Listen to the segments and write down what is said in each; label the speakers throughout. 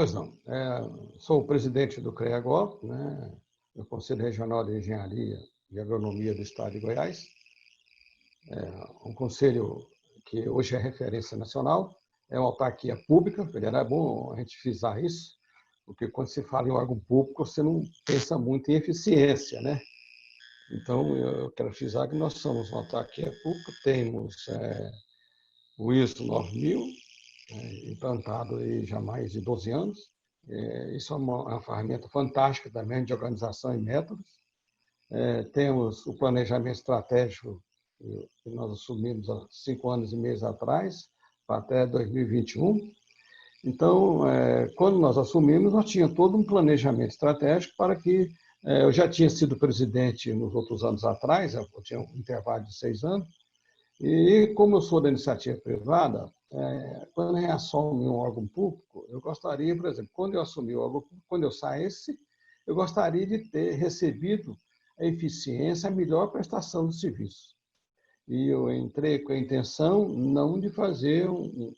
Speaker 1: Pois não. Sou o presidente do CREAGO, né, do Conselho Regional de Engenharia e Agronomia do Estado de Goiás. Um conselho que hoje é referência nacional, é uma autarquia pública, é bom a gente frisar isso, porque quando se fala em órgão público, você não pensa muito em eficiência, né? Então, eu quero frisar que nós somos uma autarquia pública, temos o ISO 9000, implantado aí já há mais de 12 anos. Isso é uma ferramenta fantástica também de organização e métodos. Temos o planejamento estratégico que nós assumimos há 5 anos e meio atrás, até 2021. Então, quando nós assumimos, nós tínhamos todo um planejamento estratégico para que eu já tinha sido presidente nos outros anos atrás, eu tinha um intervalo de 6 anos, e como eu sou da iniciativa privada, quando eu assumo um órgão público, eu gostaria, por exemplo, quando eu assumi o órgão público, quando eu saísse, eu gostaria de ter recebido a eficiência, a melhor prestação do serviço. E eu entrei com a intenção não de fazer um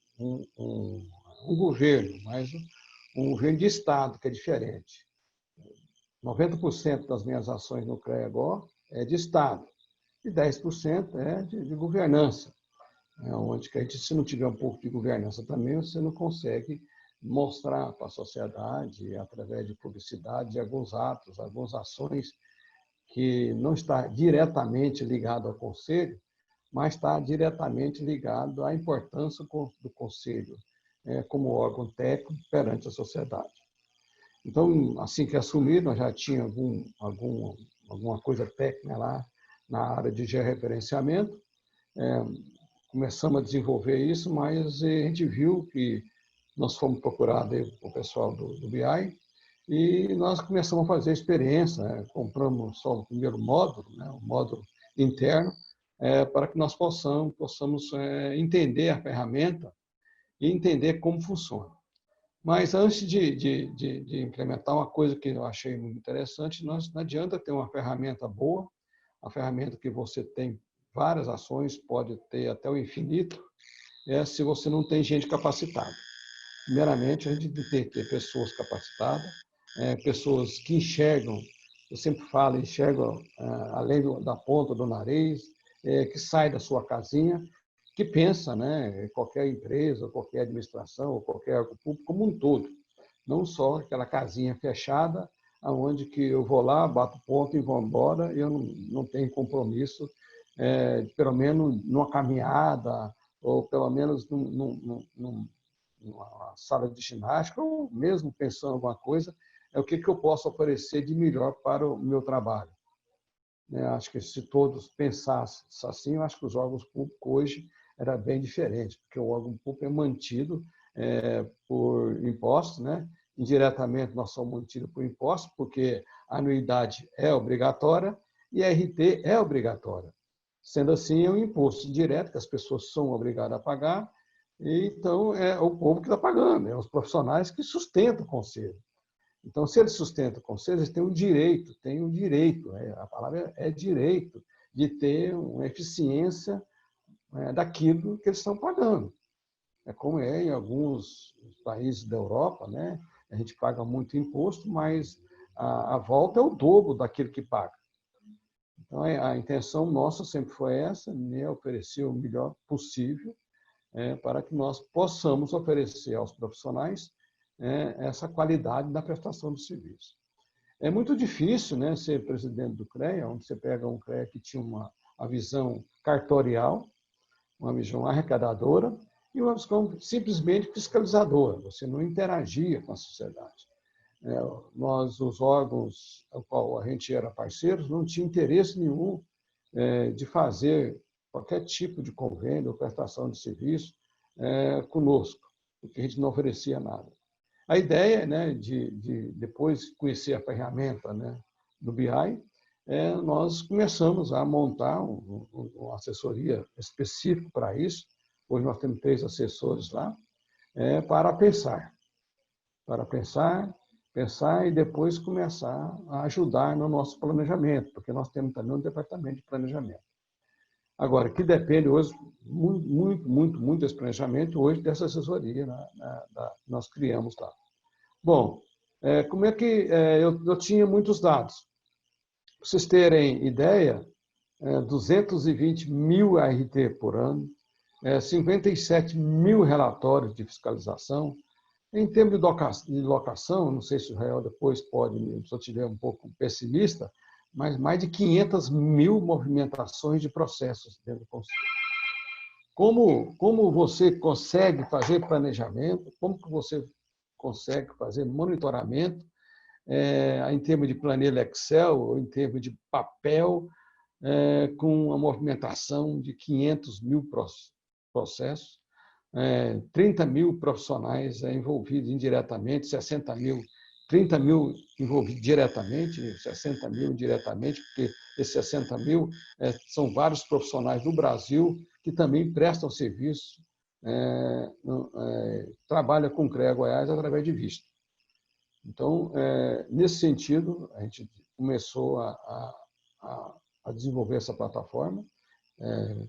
Speaker 1: governo, mas um governo de Estado, que é diferente. 90% das minhas ações no CREAGO é de Estado e 10% é de governança, onde que a gente, se não tiver um pouco de governança também, você não consegue mostrar para a sociedade, através de publicidade, alguns atos, algumas ações que não está diretamente ligado ao Conselho, mas está diretamente ligado à importância do Conselho como órgão técnico perante a sociedade. Então, assim que assumi, nós já tínhamos alguma coisa técnica lá na área de georreferenciamento, começamos a desenvolver isso, mas a gente viu que nós fomos procurados com o pessoal do BI e nós começamos a fazer experiência, compramos só o primeiro módulo, o módulo interno, para que nós possamos entender a ferramenta e entender como funciona. Mas antes de implementar uma coisa que eu achei muito interessante, não adianta ter uma ferramenta boa, uma ferramenta que você tem várias ações, pode ter até o infinito, se você não tem gente capacitada. Primeiramente, a gente tem que ter pessoas capacitadas, pessoas que enxergam, eu sempre falo, enxergam além da ponta do nariz, que sai da sua casinha, que pensa, né, qualquer empresa, qualquer administração, ou qualquer órgão público como um todo, não só aquela casinha fechada, aonde que eu vou lá, bato ponto e vou embora, e eu não tenho compromisso, pelo menos numa caminhada, ou pelo menos numa sala de ginástica, ou mesmo pensando em alguma coisa, o que eu posso oferecer de melhor para o meu trabalho. Acho que se todos pensassem assim, eu acho que os órgãos públicos hoje era bem diferente, porque o órgão público é mantido por impostos, né? Indiretamente nós somos mantidos por impostos, porque a anuidade é obrigatória e a RT é obrigatória. Sendo assim, é um imposto direto que as pessoas são obrigadas a pagar, e então é o povo que está pagando, os profissionais que sustentam o conselho. Então, se eles sustentam o conselho, eles têm o direito, a palavra é direito, de ter uma eficiência daquilo que eles estão pagando. Como em alguns países da Europa, né? A gente paga muito imposto, mas a volta é o dobro daquilo que paga. Então, a intenção nossa sempre foi essa, né? Oferecer o melhor possível para que nós possamos oferecer aos profissionais essa qualidade da prestação do serviço. É muito difícil, né, ser presidente do CREA, onde você pega um CREA que tinha uma visão cartorial, uma visão arrecadadora e uma visão simplesmente fiscalizadora. Você não interagia com a sociedade. Nós, os órgãos ao qual a gente era parceiros, não tinha interesse nenhum de fazer qualquer tipo de convênio ou prestação de serviço conosco, porque a gente não oferecia nada. A ideia, né, de depois conhecer a ferramenta, né, do BI, nós começamos a montar uma assessoria específica para isso. Hoje nós temos 3 assessores lá, para pensar e depois começar a ajudar no nosso planejamento, porque nós temos também um departamento de planejamento. Agora, que depende hoje muito desse planejamento, hoje dessa assessoria nós criamos lá. Bom, como é que eu tinha muitos dados? Para vocês terem ideia, 220 mil ART por ano, 57 mil relatórios de fiscalização. Em termos de locação, não sei se o Israel depois pode, se eu estiver um pouco pessimista, mas mais de 500 mil movimentações de processos dentro do Conselho. Como você consegue fazer planejamento, como que você consegue fazer monitoramento, em termos de planilha Excel, ou em termos de papel, com a movimentação de 500 mil processos, 30 mil profissionais envolvidos indiretamente, 30 mil envolvidos diretamente, 60 mil indiretamente, porque esses 60 mil são vários profissionais do Brasil que também prestam serviço, trabalham com o CREA Goiás através de vista. Então, nesse sentido, a gente começou a desenvolver essa plataforma,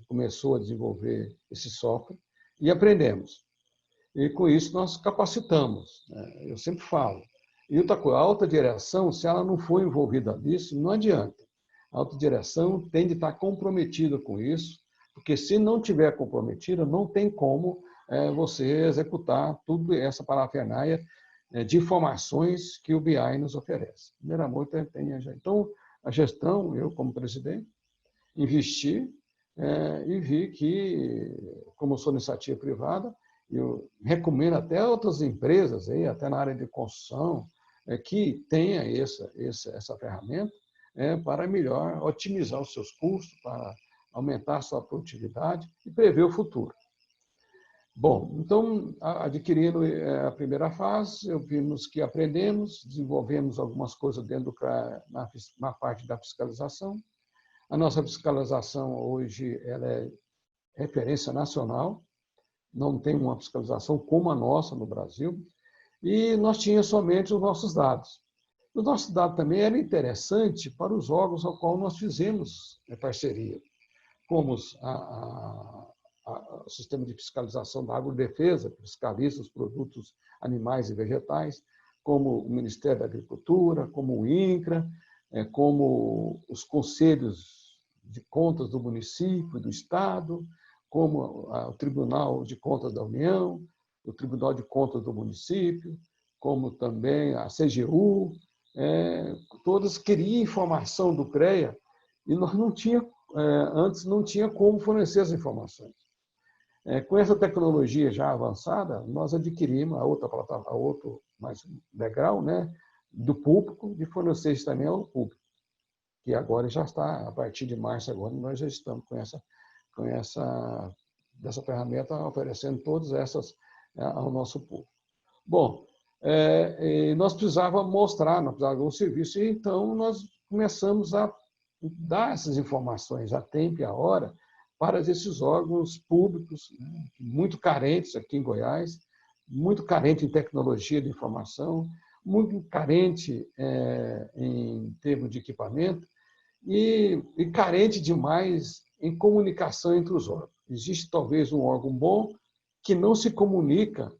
Speaker 1: começou a desenvolver esse software e aprendemos. E, com isso, nós capacitamos. Eu sempre falo. E outra coisa, a alta direção, se ela não for envolvida nisso, não adianta. A alta direção tem de estar comprometida com isso, porque se não tiver comprometida, não tem como você executar tudo essa parafernália de informações que o BI nos oferece. Primeiramente, então, a gestão, eu como presidente, investi e vi que, como sou iniciativa privada, eu recomendo até outras empresas, até na área de construção, que tenha essa ferramenta para melhor otimizar os seus custos, para aumentar a sua produtividade e prever o futuro. Bom, então, adquirindo a primeira fase, vimos que aprendemos, desenvolvemos algumas coisas dentro na parte da fiscalização. A nossa fiscalização hoje ela é referência nacional, não tem uma fiscalização como a nossa no Brasil, e nós tínhamos somente os nossos dados. Os nossos dados também eram interessantes para os órgãos ao qual nós fizemos parceria, como o sistema de fiscalização da agrodefesa, que fiscaliza os produtos animais e vegetais, como o Ministério da Agricultura, como o INCRA, como os conselhos de contas do município, do Estado, como o Tribunal de Contas da União, o Tribunal de Contas do município, como também a CGU, todas queriam informação do CREA e nós antes não tinha como fornecer as informações. Com essa tecnologia já avançada, nós adquirimos a outro mais degrau, do público, de fornecer isso também ao público, que agora já está, a partir de março agora, nós já estamos dessa ferramenta oferecendo todas essas ao nosso público. Bom, nós precisávamos mostrar, nós precisávamos de um serviço, e então nós começamos a dar essas informações a tempo e a hora para esses órgãos públicos, muito carentes aqui em Goiás, muito carente em tecnologia de informação, muito carente em termos de equipamento e carente demais em comunicação entre os órgãos. Existe talvez um órgão bom que não se comunica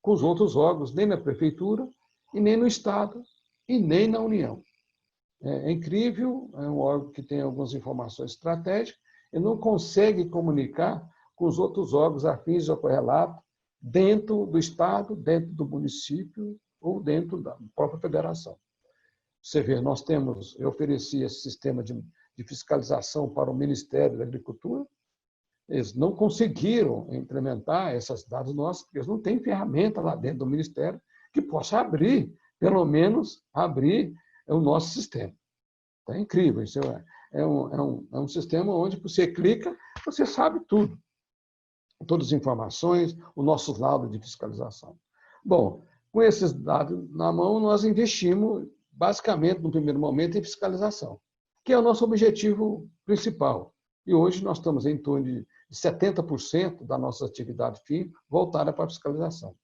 Speaker 1: com os outros órgãos, nem na prefeitura, e nem no Estado, e nem na União. É incrível, é um órgão que tem algumas informações estratégicas e não consegue comunicar com os outros órgãos afins ao correlato dentro do Estado, dentro do município ou dentro da própria federação. Você vê, eu ofereci esse sistema de fiscalização para o Ministério da Agricultura, eles não conseguiram implementar esses dados nossos, porque eles não têm ferramenta lá dentro do Ministério que possa abrir, pelo menos abrir o nosso sistema. É incrível, isso é um sistema onde você clica, você sabe tudo, todas as informações, os nossos laudos de fiscalização. Bom, com esses dados na mão, nós investimos basicamente, no primeiro momento, em fiscalização, que é o nosso objetivo principal. E hoje nós estamos em torno de 70% da nossa atividade FII voltada para a fiscalização.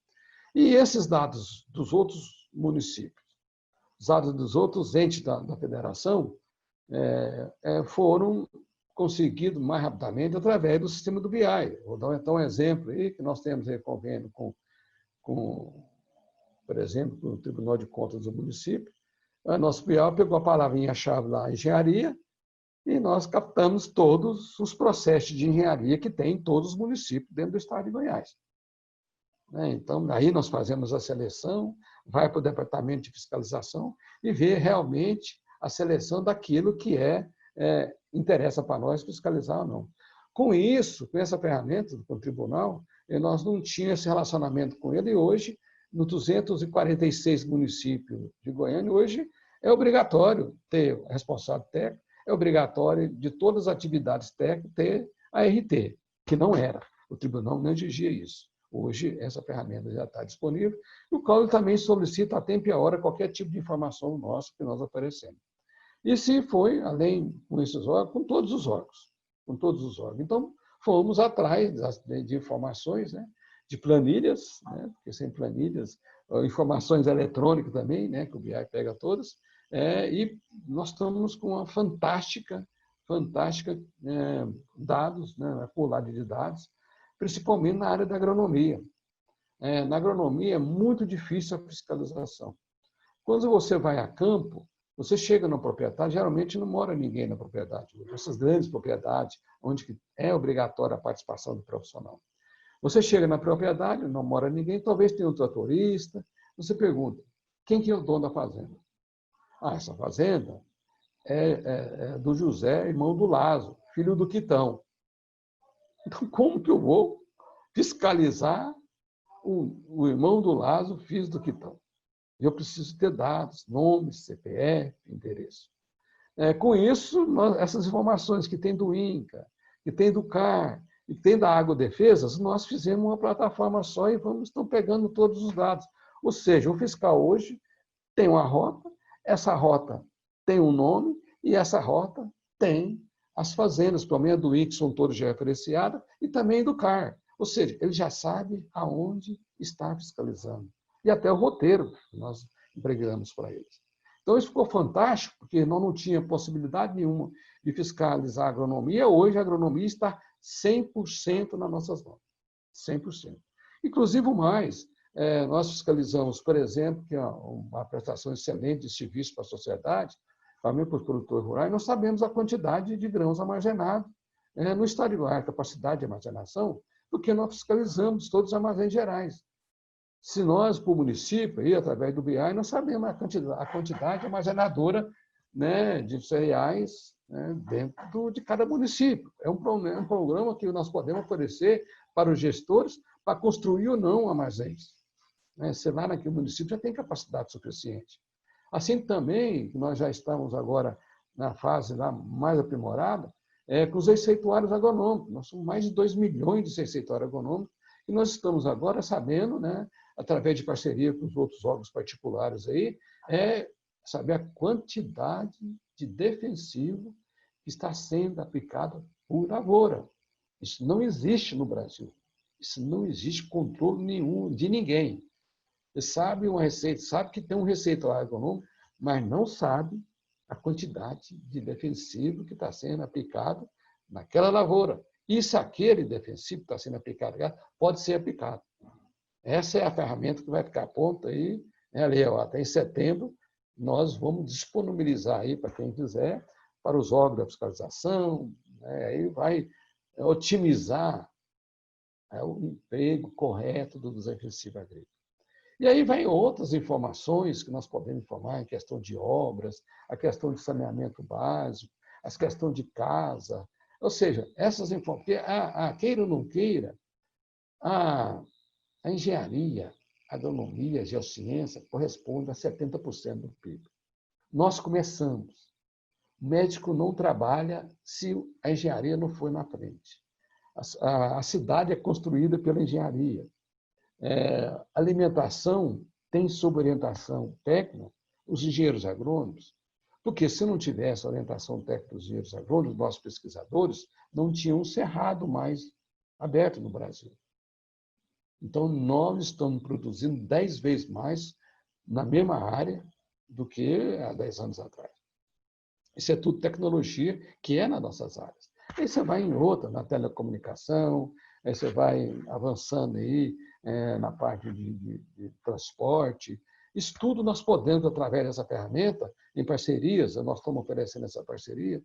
Speaker 1: E esses dados dos outros municípios, os dados dos outros entes da federação, foram conseguidos mais rapidamente através do sistema do BI. Vou dar então um exemplo aí, que nós temos aí convênio com por exemplo, no Tribunal de Contas do município, o nosso PIAL pegou a palavrinha-chave lá, engenharia, e nós captamos todos os processos de engenharia que tem em todos os municípios dentro do estado de Goiás. Então, aí nós fazemos a seleção, vai para o departamento de fiscalização e vê realmente a seleção daquilo que interessa para nós fiscalizar ou não. Com isso, com essa ferramenta do tribunal, nós não tínhamos esse relacionamento com ele, e hoje, nos 246 municípios de Goiânia, hoje é obrigatório ter responsável técnico, é obrigatório de todas as atividades técnicas ter a RT, que não era. O tribunal não exigia isso. Hoje, essa ferramenta já está disponível. E o Código também solicita a tempo e a hora qualquer tipo de informação nossa que nós oferecemos. E se foi, além com esses órgãos, com todos os órgãos. Com todos os órgãos. Então, fomos atrás de informações, de planilhas, porque sem planilhas, informações eletrônicas também, que o BI pega todas, e nós estamos com uma fantástica dados, acumulado de dados, principalmente na área da agronomia. Na agronomia é muito difícil a fiscalização. Quando você vai a campo, você chega na propriedade, geralmente não mora ninguém na propriedade. Essas grandes propriedades, onde é obrigatória a participação do profissional. Você chega na propriedade, não mora ninguém, talvez tenha um tratorista, você pergunta, quem que é o dono da fazenda? Essa fazenda é do José, irmão do Lázaro, filho do Quitão. Então, como que eu vou fiscalizar o irmão do Lázaro, filho do Quitão? Eu preciso ter dados, nome, CPF, endereço. Com isso, essas informações que tem do INCA, que tem do CAR, e que tem da Agrodefesas, nós fizemos uma plataforma só e estão pegando todos os dados. Ou seja, o fiscal hoje tem uma rota, essa rota tem um nome e essa rota tem as fazendas, pelo menos do INCA, são todas já referenciadas, e também do CAR. Ou seja, ele já sabe aonde está fiscalizando. E até o roteiro que nós empregamos para eles. Então, isso ficou fantástico, porque nós não tínhamos possibilidade nenhuma de fiscalizar a agronomia. Hoje, a agronomia está 100% nas nossas mãos. 100%. Inclusive, mais, nós fiscalizamos, por exemplo, que é uma prestação excelente de serviço para a sociedade, também para os produtores rurais, nós sabemos a quantidade de grãos armazenados no estado de Goiás, a capacidade de armazenação, porque nós fiscalizamos todos os armazéns gerais. Se nós, para o município, aí, através do BI, nós sabemos a quantidade armazenadora de cereais dentro de cada município. É um programa que nós podemos oferecer para os gestores para construir ou não armazéns. Se lá naquele município já tem capacidade suficiente. Assim também, nós já estamos agora na fase lá mais aprimorada, com os receituários agronômicos. Nós somos mais de 2 milhões de receituários agronômicos e nós estamos agora sabendo, através de parceria com os outros órgãos particulares aí, saber a quantidade de defensivo que está sendo aplicado por lavoura. Isso não existe no Brasil. Isso não existe controle nenhum de ninguém. Você sabe que tem um receituário agronômico, mas não sabe a quantidade de defensivo que está sendo aplicado naquela lavoura. E se aquele defensivo que está sendo aplicado pode ser aplicado. Essa é a ferramenta que vai ficar pronta aí, ali, até em setembro, nós vamos disponibilizar aí para quem quiser, para os órgãos da fiscalização, aí vai otimizar o emprego correto do defensivo agrícola. E aí vai outras informações que nós podemos informar, em questão de obras, a questão de saneamento básico, as questões de casa, ou seja, essas informações, queira ou não queira, a engenharia, a agronomia, a geociência corresponde a 70% do PIB. Nós começamos. O médico não trabalha se a engenharia não for na frente. A cidade é construída pela engenharia. Alimentação tem sob orientação técnica os engenheiros agrônomos, porque se não tivesse orientação técnica dos engenheiros agrônomos, nossos pesquisadores não tinham um cerrado mais aberto no Brasil. Então, nós estamos produzindo 10 vezes mais na mesma área do que há 10 anos atrás. Isso é tudo tecnologia que é nas nossas áreas. Aí você vai em outra, na telecomunicação, aí você vai avançando aí na parte de transporte. Isso tudo nós podemos, através dessa ferramenta, em parcerias, nós estamos oferecendo essa parceria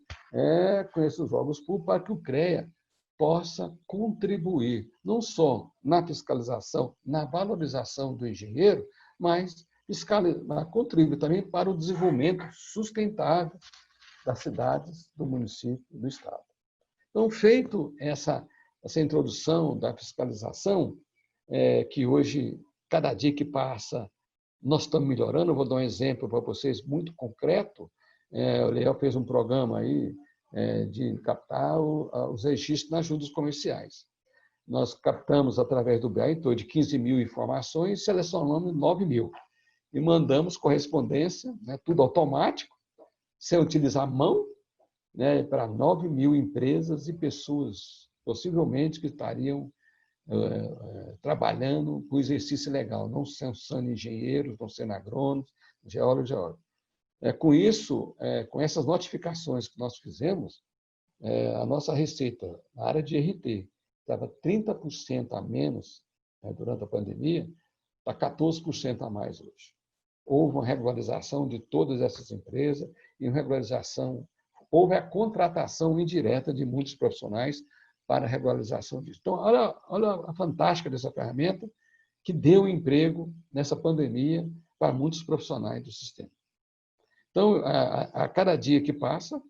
Speaker 1: com esses órgãos públicos para que o CREA possa contribuir, não só na fiscalização, na valorização do engenheiro, mas contribui também para o desenvolvimento sustentável das cidades, do município, do Estado. Então, feito essa introdução da fiscalização, que hoje, cada dia que passa, nós estamos melhorando. Eu vou dar um exemplo para vocês muito concreto. O Leal fez um programa aí de captar os registros nas juntas comerciais. Nós captamos, através do BI, em torno de 15 mil informações, selecionamos 9 mil. E mandamos correspondência, tudo automático, sem utilizar a mão, para 9 mil empresas e pessoas, possivelmente, que estariam trabalhando com exercício legal, não sendo engenheiros, não sendo agrônomos, geólogos. Com isso, com essas notificações que nós fizemos, a nossa receita na área de RT estava 30% a menos durante a pandemia, está 14% a mais hoje. Houve uma regularização de todas essas empresas e uma regularização, houve a contratação indireta de muitos profissionais para a regularização disso. Então, olha a fantástica dessa ferramenta que deu emprego nessa pandemia para muitos profissionais do sistema. Então, a cada dia que passa,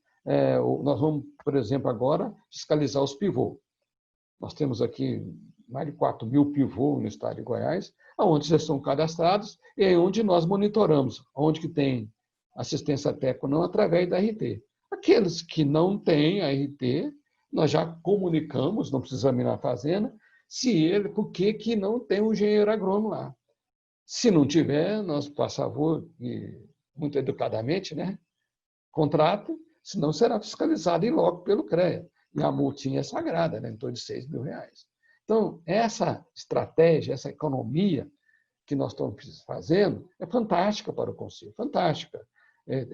Speaker 1: nós vamos, por exemplo, agora fiscalizar os pivôs. Nós temos aqui mais de 4 mil pivôs no estado de Goiás, onde já estão cadastrados e é onde nós monitoramos, onde que tem assistência técnica ou não, através da RT. Aqueles que não têm a RT, nós já comunicamos, não precisamos ir na fazenda, por que não tem um engenheiro agrônomo lá. Se não tiver, nós, por favor, muito educadamente, contrata, senão será fiscalizado em loco pelo CREA. E a multinha é sagrada, em torno de R$6 mil. Então, essa estratégia, essa economia que nós estamos fazendo é fantástica para o Conselho, fantástica.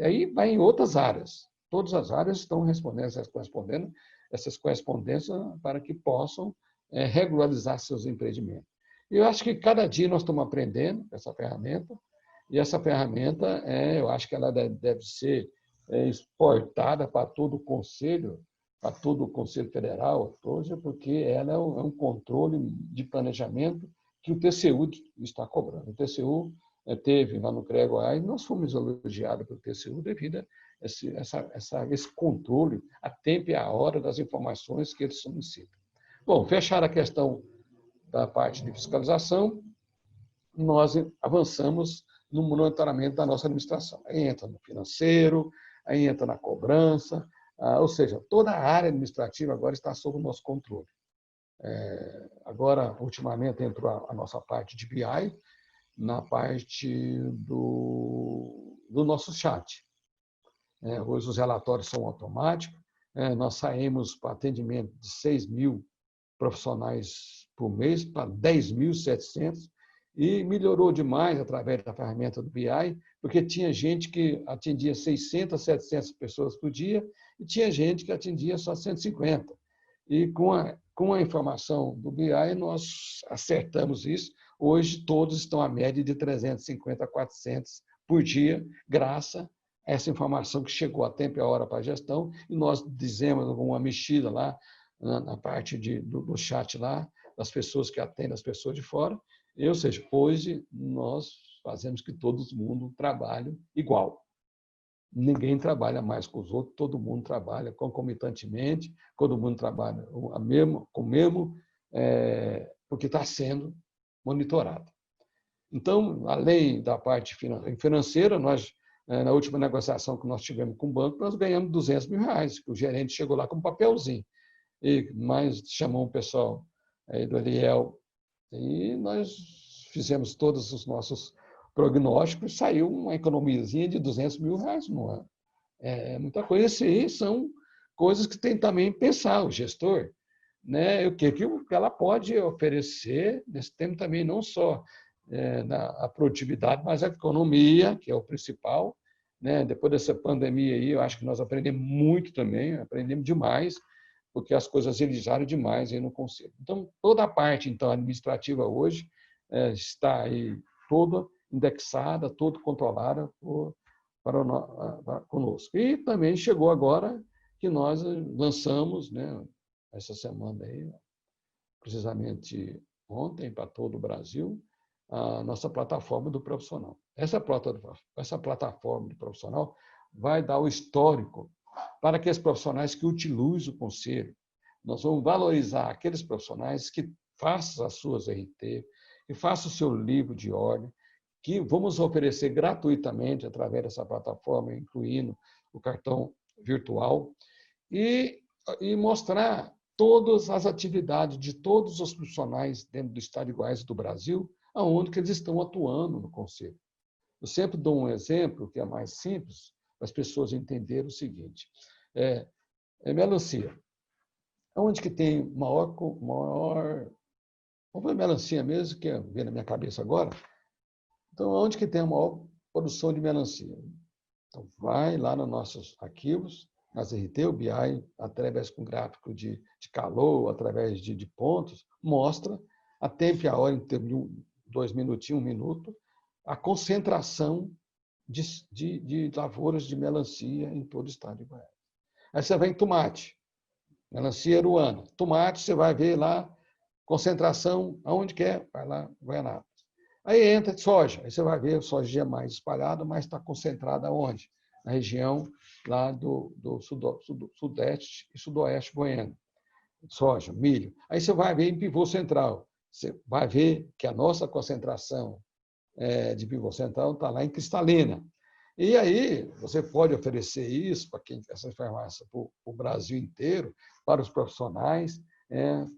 Speaker 1: Aí vai em outras áreas. Todas as áreas estão respondendo essas correspondências para que possam regularizar seus empreendimentos. E eu acho que cada dia nós estamos aprendendo essa ferramenta, e essa ferramenta, eu acho que ela deve ser exportada para todo o Conselho, para todo o Conselho Federal, hoje, porque ela é um controle de planejamento que o TCU está cobrando. O TCU teve lá no CREA Goiás, nós fomos elogiados pelo TCU devido a esse controle a tempo e a hora das informações que eles solicitam. Bom, fechar a questão da parte de fiscalização, nós avançamos no monitoramento da nossa administração. Aí entra no financeiro, aí entra na cobrança, ou seja, toda a área administrativa agora está sob o nosso controle. Agora, ultimamente, entrou a nossa parte de BI, na parte do nosso chat. Hoje os relatórios são automáticos, nós saímos para atendimento de 6 mil profissionais por mês para 10.700 e melhorou demais através da ferramenta do BI, porque tinha gente que atendia 600, 700 pessoas por dia e tinha gente que atendia só 150. E com a informação do BI, nós acertamos isso. Hoje, todos estão à média de 350 a 400 por dia, graças a essa informação que chegou a tempo e a hora para a gestão, e nós dizemos alguma mexida lá na parte do chat lá, das pessoas que atendem as pessoas de fora, ou seja, hoje nós fazemos que todo mundo trabalhe igual. Ninguém trabalha mais com os outros, todo mundo trabalha concomitantemente, todo mundo trabalha com o mesmo, porque está sendo monitorado. Então, além da parte financeira, nós, na última negociação que nós tivemos com o banco, nós ganhamos R$200 mil, que o gerente chegou lá com um papelzinho, e mais chamou um pessoal aí do Eliel, e nós fizemos todos os nossos prognósticos, saiu uma economiazinha de R$200 mil no ano. É muita coisa. Isso aí são coisas que tem também que pensar o gestor, o que ela pode oferecer nesse tempo também, não só a produtividade, mas a economia, que é o principal. Depois dessa pandemia aí, eu acho que nós aprendemos muito também, aprendemos demais, porque as coisas agilizaram demais aí no Conselho. Então, toda a parte então, administrativa hoje, está aí toda indexada, toda controlada conosco. E também chegou agora que nós lançamos, né, essa semana aí, precisamente ontem, para todo o Brasil, a nossa plataforma do profissional. Essa plataforma do profissional vai dar o histórico para aqueles profissionais que utilizam o conselho. Nós vamos valorizar aqueles profissionais que façam as suas RT, que façam o seu livro de ordem, que vamos oferecer gratuitamente através dessa plataforma, incluindo o cartão virtual, e mostrar todas as atividades de todos os profissionais dentro do Estado de Goiás e do Brasil, aonde que eles estão atuando no Conselho. Eu sempre dou um exemplo que é mais simples, para as pessoas entenderem o seguinte. Melancia. Onde que tem maior... Vamos ver melancia mesmo, que vem na minha cabeça agora. Então, onde que tem a maior produção de melancia? Então, vai lá nos nossos arquivos, nas RT, o BI, através com gráfico de calor, através de pontos, mostra a tempo e a hora, em termos de 2 minutinhos, 1 minuto, a concentração de lavouras de melancia em todo o estado de Goiás. Aí você vai em tomate, melancia aruana. Tomate, você vai ver lá, concentração, aonde quer, vai lá, Goianápolis. Aí entra soja, aí você vai ver, a soja é mais espalhada, mas está concentrada onde? Na região lá do sudeste e sudoeste goiano. Soja, milho. Aí você vai ver em pivô central. Você vai ver que a nossa concentração de pivô central está lá em Cristalina. E aí você pode oferecer isso para quem essa informação para o Brasil inteiro, para os profissionais,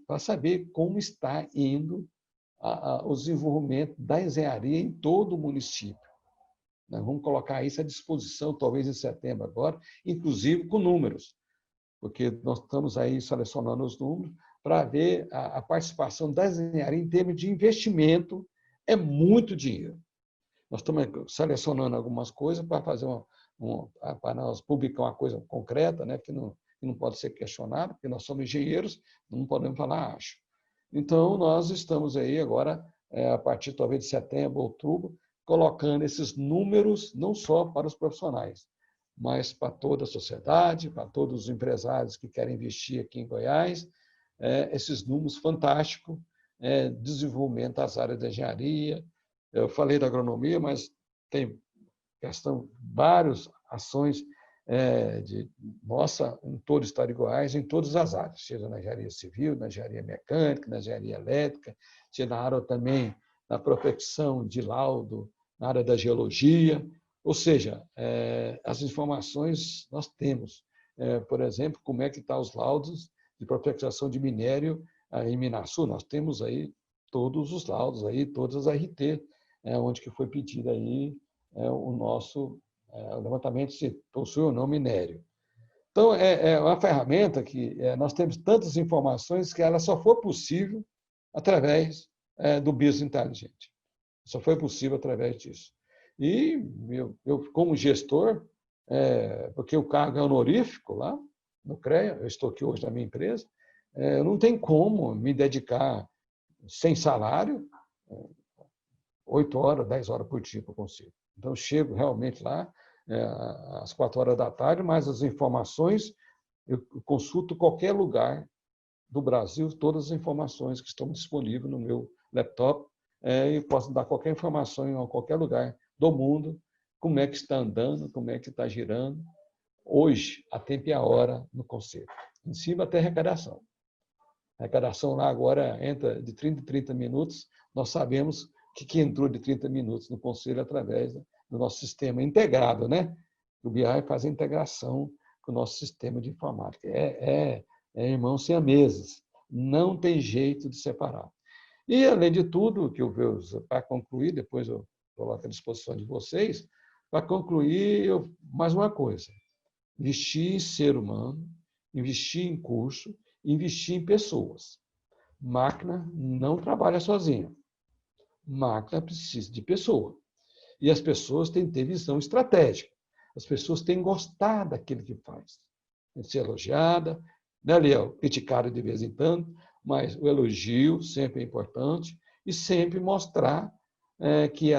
Speaker 1: para saber como está indo o desenvolvimento da engenharia em todo o município. Nós vamos colocar isso à disposição, talvez em setembro agora, inclusive com números, porque nós estamos aí selecionando os números para ver a participação da engenharia em termos de investimento. É muito dinheiro. Nós estamos selecionando algumas coisas para fazer para nós publicar uma coisa concreta, né, que não pode ser questionada, porque nós somos engenheiros, não podemos falar acho. Então, nós estamos aí agora, a partir talvez de setembro, outubro, colocando esses números não só para os profissionais, mas para toda a sociedade, para todos os empresários que querem investir aqui em Goiás, esses números fantásticos, desenvolvimento das áreas da engenharia. Eu falei da agronomia, mas tem questão, várias ações nossa em todo o estado de Goiás, em todas as áreas, seja na engenharia civil, na engenharia mecânica, na engenharia elétrica, seja na área também da prospecção de laudo, na área da geologia, ou seja, as informações nós temos. Por exemplo, como é que estão os laudos de prospecção de minério em Minasul, nós temos aí todos os laudos, aí, todas as RT, onde que foi pedido aí o nosso levantamento se possui ou não minério. Então, é uma ferramenta que nós temos tantas informações que ela só foi possível através do business inteligente. Só foi possível através disso. E eu como gestor, porque o cargo é honorífico lá no CREA, eu estou aqui hoje na minha empresa, não tem como me dedicar sem salário 8 horas, 10 horas por dia para o conselho. Então, eu chego realmente lá às 4 horas da tarde, mas as informações, eu consulto qualquer lugar do Brasil, todas as informações que estão disponíveis no meu laptop, e posso dar qualquer informação em qualquer lugar do mundo, como é que está andando, como é que está girando, hoje, a tempo e a hora no conselho. Em cima até arrecadação. A arrecadação lá agora entra de 30 em 30 minutos, nós sabemos que entrou de 30 minutos no conselho através do nosso sistema integrado, né? O BI faz a integração com o nosso sistema de informática. Irmão siameses, não tem jeito de separar. E, além de tudo, que eu vejo, para concluir, depois eu coloco à disposição de vocês, para concluir, mais uma coisa, investir em ser humano, investir em curso, investir em pessoas. Máquina não trabalha sozinha. Máquina precisa de pessoa. E as pessoas têm que ter visão estratégica. As pessoas têm que gostar daquilo que faz. Tem que ser elogiada, né, Liel? Criticada de vez em quando, mas o elogio sempre é importante. e sempre mostrar que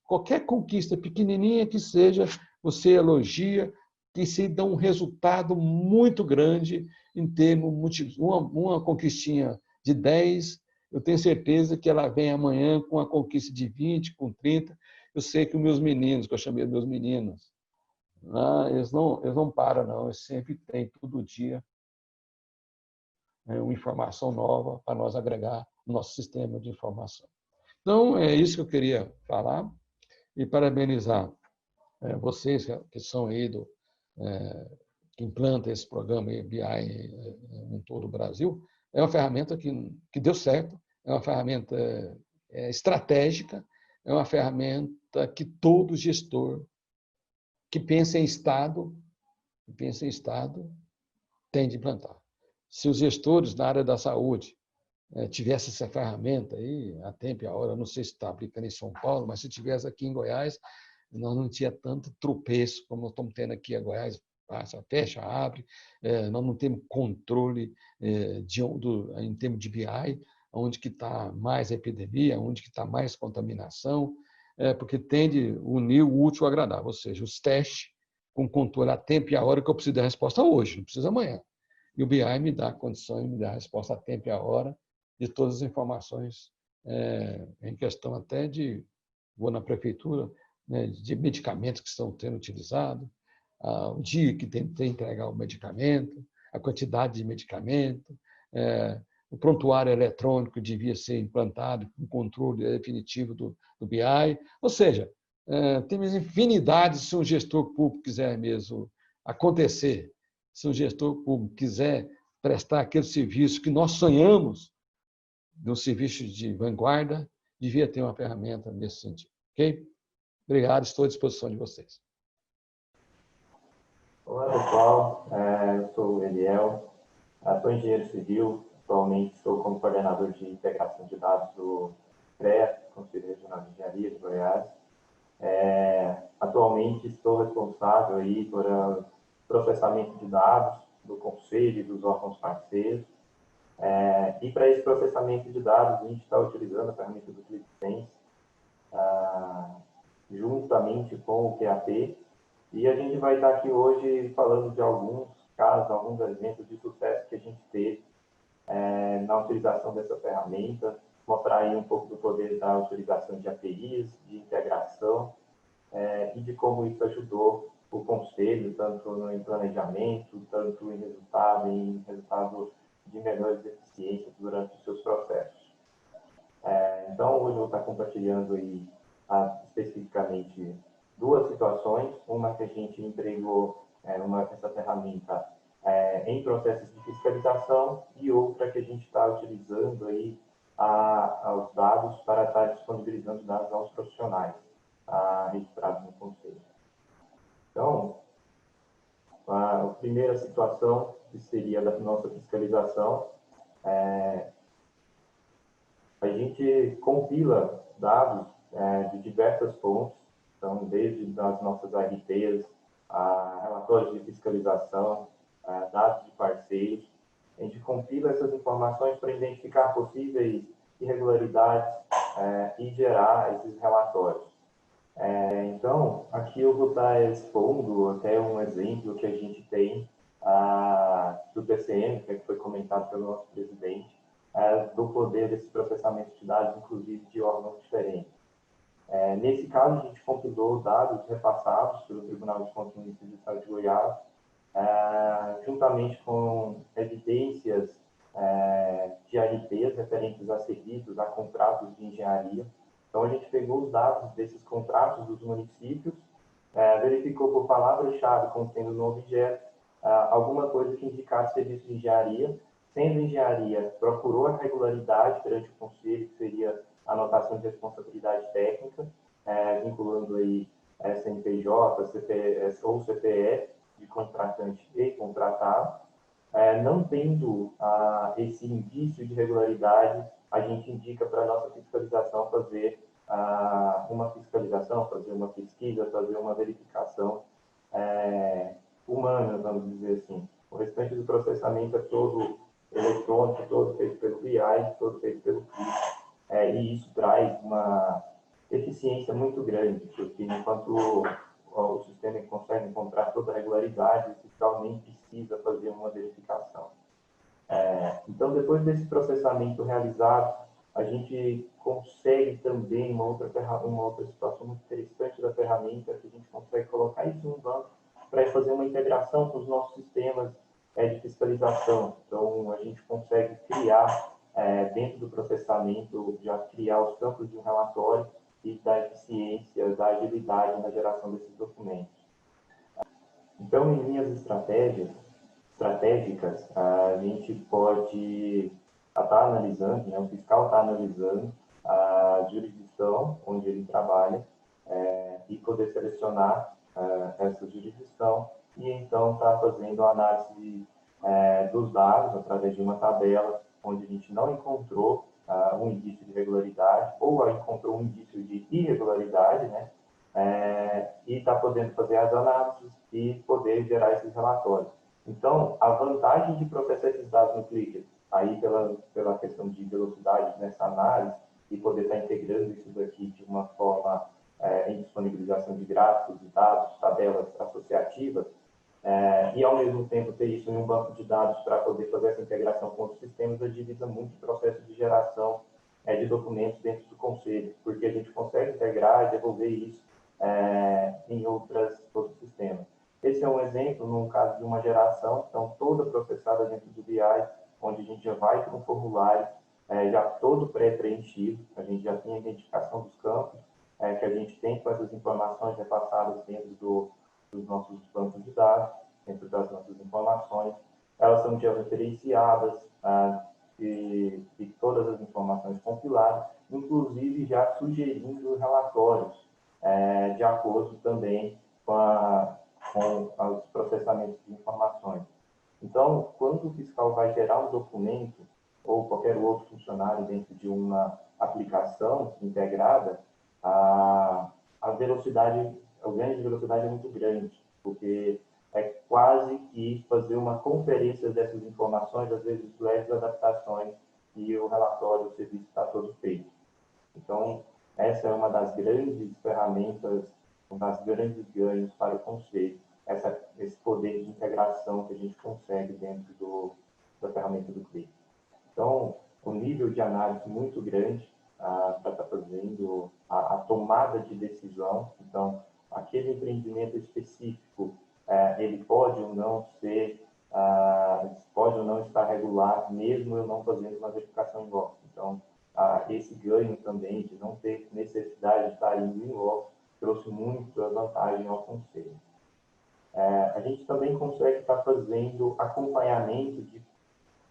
Speaker 1: qualquer conquista pequenininha que seja, você elogia, que se dá um resultado muito grande em termos, uma conquistinha de 10, eu tenho certeza que ela vem amanhã com a conquista de 20, com 30. Eu sei que os meus meninos, que eu chamei de meus meninos, eles não param, não. Eles sempre têm, todo dia, uma informação nova para nós agregar no nosso sistema de informação. Então, é isso que eu queria falar e parabenizar vocês que são aí que implantam esse programa BI em todo o Brasil. É uma ferramenta que deu certo, é uma ferramenta estratégica, é uma ferramenta que todo gestor que pensa em Estado tem de implantar. Se os gestores na área da saúde tivessem essa ferramenta aí, a tempo e a hora, não sei se está aplicando em São Paulo, mas se tivesse aqui em Goiás, nós não tinha tanto tropeço como nós estamos tendo aqui em Goiás, passa, fecha, abre, nós não temos controle em termos de BI, onde que está mais epidemia, onde que está mais contaminação, porque tende a unir o útil ao agradável, ou seja, os testes com controle a tempo e a hora que eu preciso da resposta hoje, não precisa amanhã. E o BI me dá condições, me dá a resposta a tempo e a hora de todas as informações em questão até vou na prefeitura, de medicamentos que estão sendo utilizados, o dia que tem que entregar o medicamento, a quantidade de medicamento, o prontuário eletrônico devia ser implantado com controle definitivo do BI. Ou seja, temos infinidade, se um gestor público quiser mesmo acontecer, se um gestor público quiser prestar aquele serviço que nós sonhamos, de um serviço de vanguarda, devia ter uma ferramenta nesse sentido. Ok? Obrigado, estou à disposição de vocês.
Speaker 2: Olá, pessoal. Eu sou o Eliel, sou engenheiro civil, atualmente estou como coordenador de integração de dados do CREA, Conselho Regional de Engenharia de Goiás. Atualmente estou responsável aí por processamento de dados do Conselho e dos órgãos parceiros. E para esse processamento de dados, a gente está utilizando a ferramenta do ClickSense, juntamente com o QAP, e a gente vai estar aqui hoje falando de alguns casos, alguns exemplos de sucesso que a gente teve na utilização dessa ferramenta, mostrar aí um pouco do poder da utilização de APIs, de integração, e de como isso ajudou o conselho, tanto no planejamento, tanto em resultado de melhores eficiências durante os seus processos. Então, hoje eu vou estar compartilhando aí, especificamente duas situações, uma que a gente empregou essa ferramenta em processos de fiscalização e outra que a gente está utilizando aí os dados para estar disponibilizando dados aos profissionais registrados no Conselho. Então, a primeira situação, que seria da nossa fiscalização, a gente compila dados de diversas fontes, então, desde as nossas RTs, relatórios de fiscalização, dados de parceiros. A gente compila essas informações para identificar possíveis irregularidades e gerar esses relatórios. Então, aqui eu vou estar expondo até um exemplo que a gente tem do TCM, que foi comentado pelo nosso presidente, do poder desse processamento de dados, inclusive de órgãos diferentes. Nesse caso, a gente compilou dados repassados pelo Tribunal de Contas Municipal do Estado de Goiás, juntamente com evidências de ARPs referentes a serviços, a contratos de engenharia. Então, a gente pegou os dados desses contratos dos municípios, verificou por palavra-chave contendo no objeto alguma coisa que indicasse serviço de engenharia. Sendo engenharia, procurou a regularidade perante o Conselho, que seria a anotação de responsabilidade técnica, vinculando aí CNPJ, CPS ou CPE de contratante e contratado. Não tendo esse indício de regularidade, a gente indica para a nossa fiscalização fazer uma fiscalização, fazer uma pesquisa, fazer uma verificação humana, vamos dizer assim. O restante do processamento é todo eletrônico, todo feito pelo BI, todo feito pelo CRIS, e isso traz uma eficiência muito grande, porque enquanto o sistema consegue encontrar toda a regularidade, o fiscal nem precisa fazer uma verificação. Então, depois desse processamento realizado, a gente consegue também uma outra situação muito interessante da ferramenta, que a gente consegue colocar isso no banco para fazer uma integração com os nossos sistemas de fiscalização. Então, a gente consegue criar, dentro do processamento, já criar os campos de um relatório e da eficiência, da agilidade na geração desses documentos. Então, em linhas estratégicas, a gente pode estar analisando, né, o fiscal está analisando a jurisdição onde ele trabalha e poder selecionar essa jurisdição e então está fazendo a análise dos dados através de uma tabela onde a gente não encontrou um indício de regularidade ou encontrou um indício de irregularidade, né? E está podendo fazer as análises e poder gerar esses relatórios. Então, a vantagem de processar esses dados no Clicker, aí pela questão de velocidade nessa análise e poder estar integrando isso daqui de uma forma em disponibilização de gráficos, de dados, tabelas associativas, e ao mesmo tempo ter isso em um banco de dados para poder fazer essa integração com outros sistemas, agiliza muito o processo de geração de documentos dentro do conselho, porque a gente consegue integrar e devolver isso em outros sistemas. Esse é um exemplo, num caso de uma geração, então toda processada dentro do BI, onde a gente já vai para um formulário já todo pré-preenchido, a gente já tem a identificação dos campos, que a gente tem com essas informações repassadas dentro dos nossos bancos de dados, dentro das nossas informações. Elas são georreferenciadas e todas as informações compiladas, inclusive já sugerindo relatórios de acordo também com os processamentos de informações. Então, quando o fiscal vai gerar um documento ou qualquer outro funcionário dentro de uma aplicação integrada, a velocidade, o ganho de velocidade é muito grande, porque é quase que fazer uma conferência dessas informações, às vezes leves adaptações e o relatório, o serviço está todo feito. Então, essa é uma das grandes ferramentas, um dos grandes ganhos para o conselho, esse poder de integração que a gente consegue dentro da ferramenta do CLIC. Então, um nível de análise muito grande para estar fazendo a tomada de decisão. Então, aquele empreendimento específico, ele pode ou não ser, pode ou não estar regular, mesmo eu não fazendo uma verificação em loco. Então, esse ganho também de não ter necessidade de estar indo em loco trouxe muita vantagem ao conselho. A gente também consegue estar fazendo acompanhamento de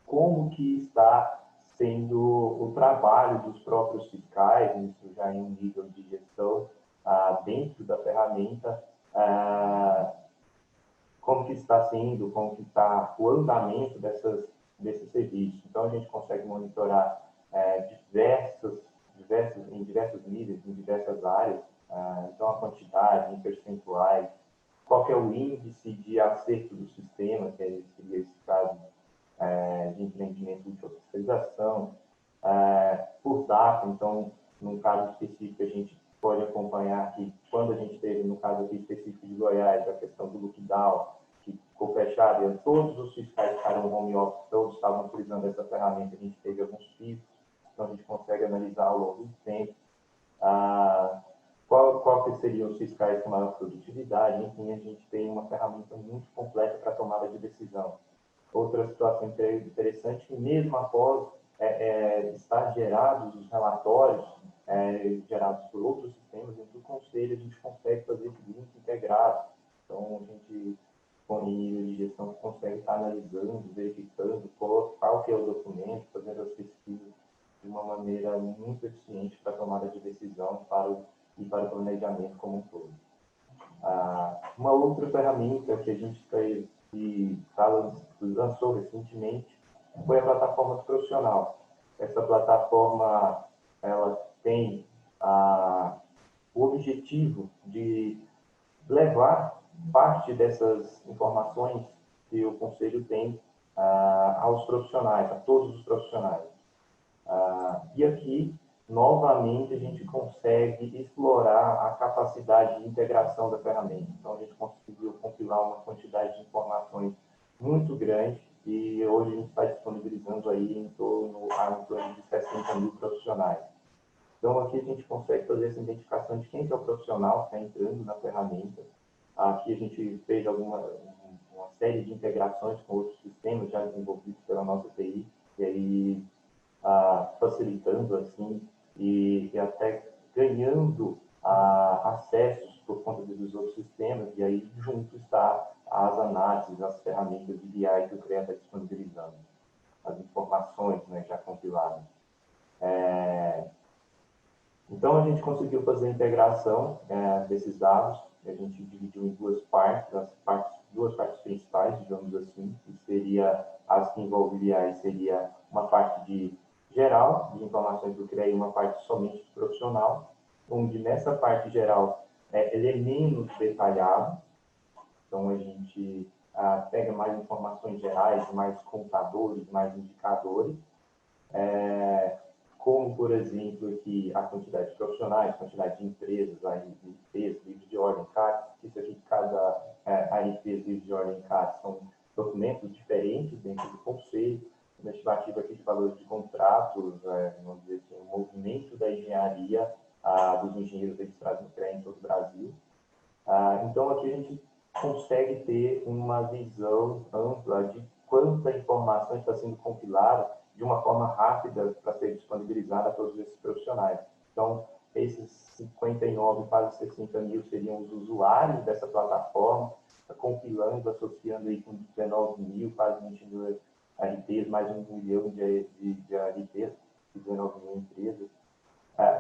Speaker 2: como que está sendo o trabalho dos próprios fiscais, isso já em um nível de gestão dentro da ferramenta, como que está sendo, como que está o andamento desses serviços. Então, a gente consegue monitorar em diversos níveis, em diversas áreas, então a quantidade, em percentuais, qual que é o índice de acerto do sistema, que seria esse caso de empreendimento de fiscalização, por data. Então, num caso específico, a gente pode acompanhar que, quando a gente teve, no caso aqui específico de Goiás, a questão do lockdown, que ficou fechado, e todos os fiscais ficaram home office, todos estavam utilizando essa ferramenta, a gente teve alguns picos, então a gente consegue analisar ao longo do tempo. Qual que seriam os fiscais com maior produtividade? Enfim, a gente tem uma ferramenta muito completa para tomada de decisão. Outra situação interessante, que mesmo após estar gerados os relatórios, gerados por outros sistemas, dentro do conselho, a gente consegue fazer esse link integrado. Então, a gente, com nível de gestão, consegue estar analisando, verificando qual que é o documento, fazendo as pesquisas de uma maneira muito eficiente para a tomada de decisão e para o planejamento como um todo. Uma outra ferramenta que a gente lançou recentemente foi a plataforma do profissional. Essa plataforma, ela tem o objetivo de levar parte dessas informações que o Conselho tem aos profissionais, a todos os profissionais. E aqui, novamente a gente consegue explorar a capacidade de integração da ferramenta. Então, a gente conseguiu compilar uma quantidade de informações muito grande e hoje a gente está disponibilizando aí em torno de 60 mil profissionais. Então, aqui a gente consegue fazer essa identificação de quem que é o profissional que está entrando na ferramenta. Aqui a gente fez uma série de integrações com outros sistemas já desenvolvidos pela nossa TI, e aí facilitando assim e até ganhando acessos por conta dos outros sistemas, e aí junto está as análises, as ferramentas de BI que o CREA está disponibilizando, as informações, né, já compiladas. Então, a gente conseguiu fazer a integração desses dados, a gente dividiu em duas partes, duas partes principais, digamos assim, que seria as que envolvem BI, seria uma parte de geral, de informações do CREA, e uma parte somente profissional, onde nessa parte geral ele é menos detalhado, então a gente pega mais informações gerais, mais contadores, mais indicadores, como, por exemplo, aqui a quantidade de profissionais, quantidade de empresas, ARPs, livros de ordem, CARs, isso aqui, cada ARPs, livros de ordem, CARs, são documentos diferentes dentro do conselho, uma estimativa aqui de valores de contratos, vamos dizer assim, o movimento da engenharia dos engenheiros registrados no CREA em todo o Brasil. Então, aqui a gente consegue ter uma visão ampla de quanta informação está sendo compilada de uma forma rápida para ser disponibilizada a todos esses profissionais. Então, esses 59, quase 60 mil seriam os usuários dessa plataforma, compilando, associando aí com 19 mil, quase 20 mil RPs, mais 1 milhão de RPs, 19 mil empresas.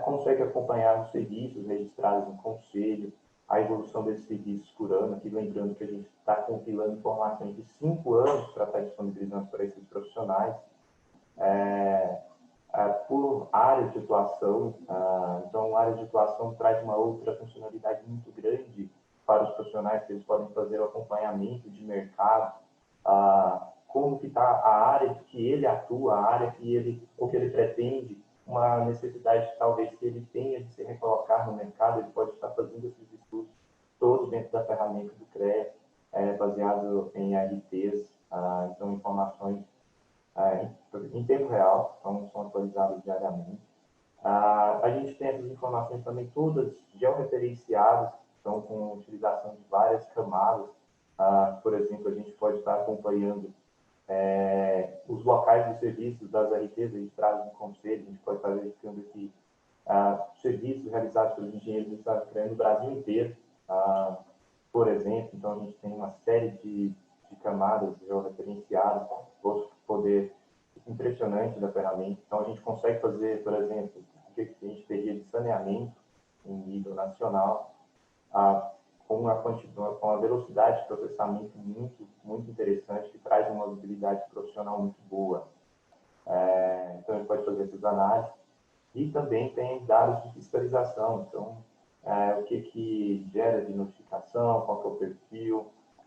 Speaker 2: Consegue acompanhar os serviços registrados no conselho, a evolução desses serviços por ano, aqui lembrando que a gente está compilando informações de 5 anos para estar disponibilizando para esses profissionais, por áreas de atuação. Então, a área de atuação traz uma outra funcionalidade muito grande para os profissionais, que eles podem fazer o acompanhamento de mercado, como que está a área que ele atua, a área que ele pretende, uma necessidade talvez que ele tenha de se recolocar no mercado, ele pode estar fazendo esses estudos todos dentro da ferramenta do CREA, baseado em RTs, então informações em tempo real, então são atualizadas diariamente. A gente tem essas informações também todas georreferenciadas, então com utilização de várias camadas. Por exemplo, a gente pode estar acompanhando os locais de serviços das RTs registradas no conselho, a gente pode estar verificando aqui serviços realizados pelos engenheiros do Estado do CREA no Brasil inteiro, por exemplo. Então, a gente tem uma série de camadas georreferenciadas, poder impressionante da ferramenta. Então, a gente consegue fazer, por exemplo, o que a gente teria de saneamento em nível nacional, com a velocidade de processamento muito interessante, que traz uma habilidade profissional muito boa. Então, a gente pode fazer essas análises. E também tem dados de fiscalização. Então, o que gera de notificação, qual que é o perfil,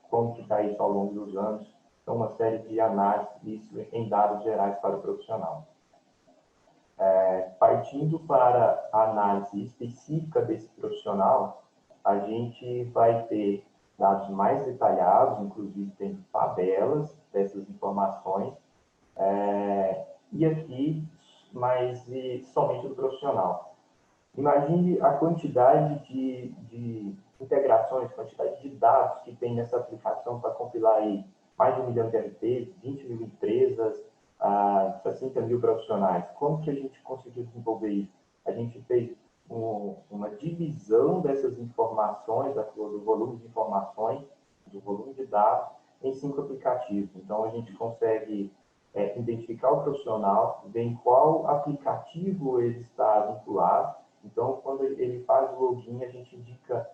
Speaker 2: como que está isso ao longo dos anos. Então, uma série de análises, isso em dados gerais para o profissional. Partindo para a análise específica desse profissional, a gente vai ter dados mais detalhados, inclusive tem tabelas dessas informações, e aqui, mas somente do profissional. Imagine a quantidade de integrações, quantidade de dados que tem nessa aplicação para compilar aí mais de 1 milhão de RPs, 20 mil empresas, 60 mil profissionais. Como que a gente conseguiu desenvolver isso? A gente fez uma divisão dessas informações, do volume de informações, do volume de dados, em 5 aplicativos. Então, a gente consegue identificar o profissional, ver em qual aplicativo ele está vinculado. Então, quando ele faz o login, a gente indica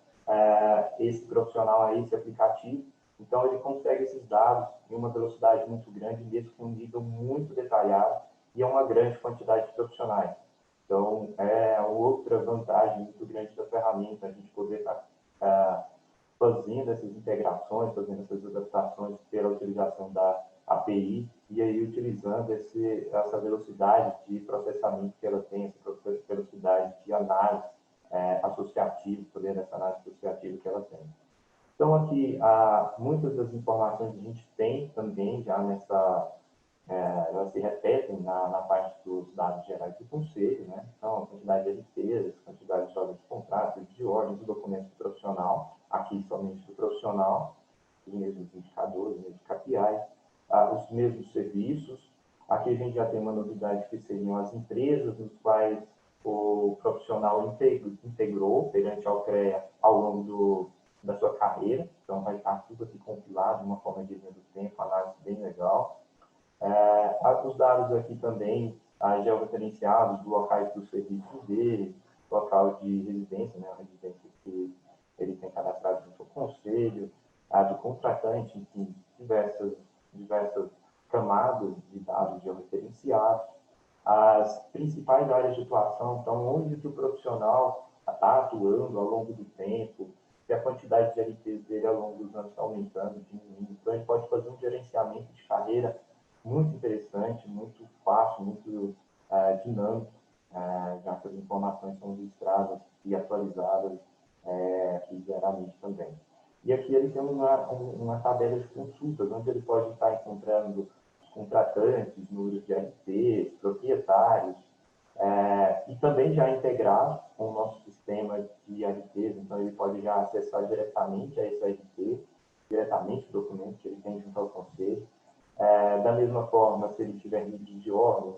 Speaker 2: esse profissional a esse aplicativo. Então, ele consegue esses dados em uma velocidade muito grande, mesmo com um nível muito detalhado, e é uma grande quantidade de profissionais. Então, é outra vantagem muito grande da ferramenta, a gente poder estar fazendo essas integrações, fazendo essas adaptações pela utilização da API e aí utilizando essa velocidade de processamento que ela tem, essa velocidade de análise associativa, poder dessa análise associativa que ela tem. Então, aqui, muitas das informações que a gente tem também já elas se repetem na parte dos dados gerais do conselho, né? Então, a quantidade de LPs, a quantidade de ordens de contrato, de ordens, do documento do profissional, aqui somente do profissional, os mesmos indicadores, os mesmos KPIs, os mesmos serviços. Aqui a gente já tem uma novidade que seriam as empresas nos quais o profissional integrou perante ao CREA ao longo da sua carreira. Então, vai estar tudo aqui compilado de uma forma de linha do tempo, análise bem legal. Os dados aqui também georreferenciados dos locais dos serviços dele, local de residência, né, a residência que ele tem cadastrado junto ao conselho, do contratante, enfim, diversas camadas de dados georreferenciados, as principais áreas de atuação, então, onde que o profissional está atuando ao longo do tempo, se a quantidade de LPs dele ao longo dos anos está aumentando, diminuindo. Então, a gente pode fazer um gerenciamento de carreira muito interessante, muito fácil, muito dinâmico, já que as informações são registradas e atualizadas aqui diariamente também. E aqui ele tem uma tabela de consultas, onde ele pode estar encontrando os contratantes, números de RPs, proprietários, e também já integrado com o nosso sistema de RPs, então ele pode já acessar diretamente a esse RP, diretamente o documento que ele tem junto ao conselho. Da mesma forma, se ele tiver livros de ordem,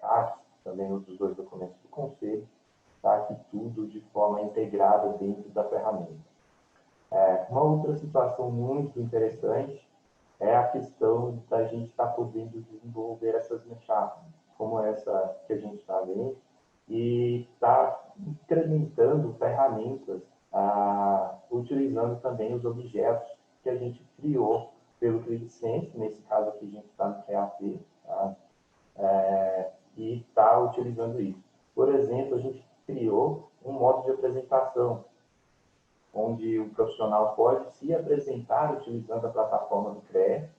Speaker 2: CAPs, também outros dois documentos do conselho, tá aqui tudo de forma integrada dentro da ferramenta. Uma outra situação muito interessante é a questão da gente estar podendo desenvolver essas mechadas, como essa que a gente está vendo, e está incrementando ferramentas, utilizando também os objetos que a gente criou pelo CreditSense, nesse caso aqui a gente está no QAP, tá? E está utilizando isso. Por exemplo, a gente criou um modo de apresentação, onde o profissional pode se apresentar utilizando a plataforma do CREA,